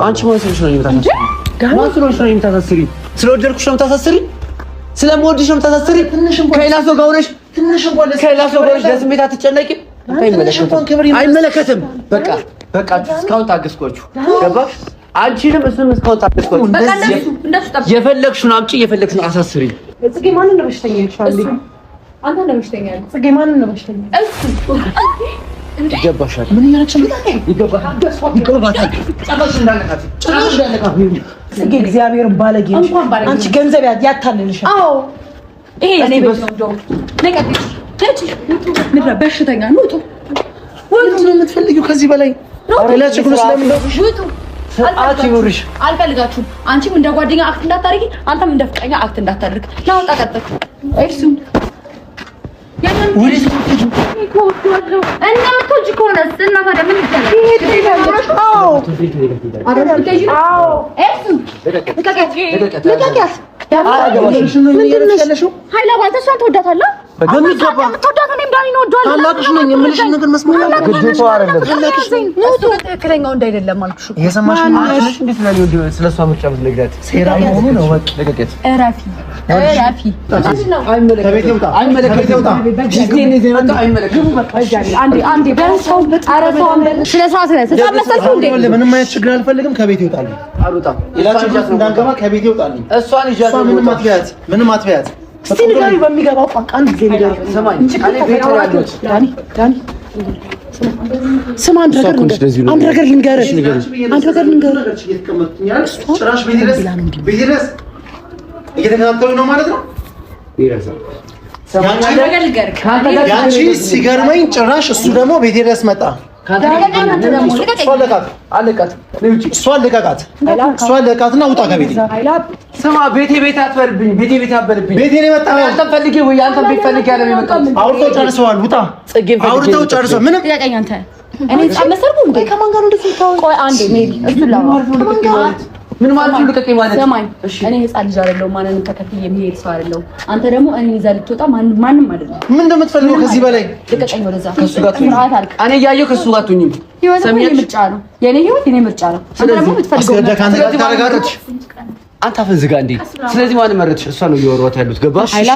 አንቺ ማስሮሽ ነው የምታሳስሪ? ማስሮሽ ነው የምታሳስሪ? ስለወደድኩሽ ነው የምታሳስሪ? ስለምወድሽ ነው የምታሳስሪ? ከሌላ ሰው ጋር ሆነሽ ከሌላ ሰው ጋር ሆነሽ ለስሜት አትጨነቂም? አይመለከትም። በቃ እስካሁን ታገስኳችሁ። ገባሽ? አንቺንም እሱንም እስካሁን ታገስኳችሁ። የፈለግሽውን አምጪ፣ የፈለግሽውን አሳስሪ። ጽጌ ማንን ነው በሽተኛ ይልሻል? አንተ ነው በሽተኛ ያለው። ጽጌ ማንን ነው በሽተኛ? ይገባሻል። ምን እያለች ነው? ይገባታል። ጨራሽ እንዳለካት ጽጌ እግዚአብሔርን ባለጌ አንቺ ገንዘብ ያታልልሻል። አዎ ይሄ እኔ ቤት ነው። ነቀጥሽ ምድረ በሽተኛ ነው። ወጡ ነው የምትፈልጊው ከዚህ በላይ አረላችሁ ብሎ ስለምንደውሽ ወጡ አትይውርሽ። አልፈልጋችሁም። አንቺም እንደ ጓደኛ አክት እንዳታረጊ፣ አንተም እንደ ፍቅረኛ አክት እንዳታደርግ። ናውጣ ቀጥታ እሱ ምንም አይነት ችግር አልፈልግም። ከቤት ይወጣል። አልወጣም። እንዳንገባ ከቤት ይወጣል። እሷን ይዣት ምንም አትበያት። እስቲ ንገሪ በሚገባው ቋንቋ አንድ ጊዜ ንገሪ። ሰማኝ። እኔ ቤት ነው ያለሁት። ዳኒ ስማ፣ አንድ ነገር ልንገርህ። ጭራሽ ቤት ድረስ እየተከታተሉኝ ነው ማለት ነው። ያንቺ ሲገርመኝ ጭራሽ እሱ ደግሞ ቤቴ ድረስ መጣ። እሷን ልቀቃትና ውጣ ከቤቴ። ስማ ቤቴ አትበልብኝ። ቤቴ ነው የመጣው። አንተም ፈልጌ ወይ አንተም ቤት ፈልጌ ያለው የመጣው። አውርተው ጨርሰዋል። ውጣ። አውርተው ጨርሰዋል። ምንም ጥያቄኝ አንተ እኔ ጻመሰርኩ እንዴ? ከማን ጋር እንደዚህ ታው? ቆይ አንዴ ሜሪ እሱ ምን ማለት ነው? ልቀቀኝ ማለት ሰማኝ። እኔ ህፃን ልጅ አይደለሁም። ማንንም ተከትዬ የሚሄድ ሰው አይደለሁም። አንተ ደግሞ እኔ ይዛ ልትወጣ ማንም አይደለም። ምን እንደምትፈልገው ከዚህ በላይ ልቀቀኝ። ወደዛ ከሱ ጋር ትሁን። እኔ እያየሁ ከሱ ጋር ትሁን። የኔ ምርጫ ነው። የኔ ህይወት የኔ ምርጫ ነው። አንተ ደግሞ የምትፈልገው አንተ አፈን ዝጋ እንዴ። ስለዚህ ማን መረጥሽ? እሷ ነው እያወራሁት ያሉት። ገባሽ?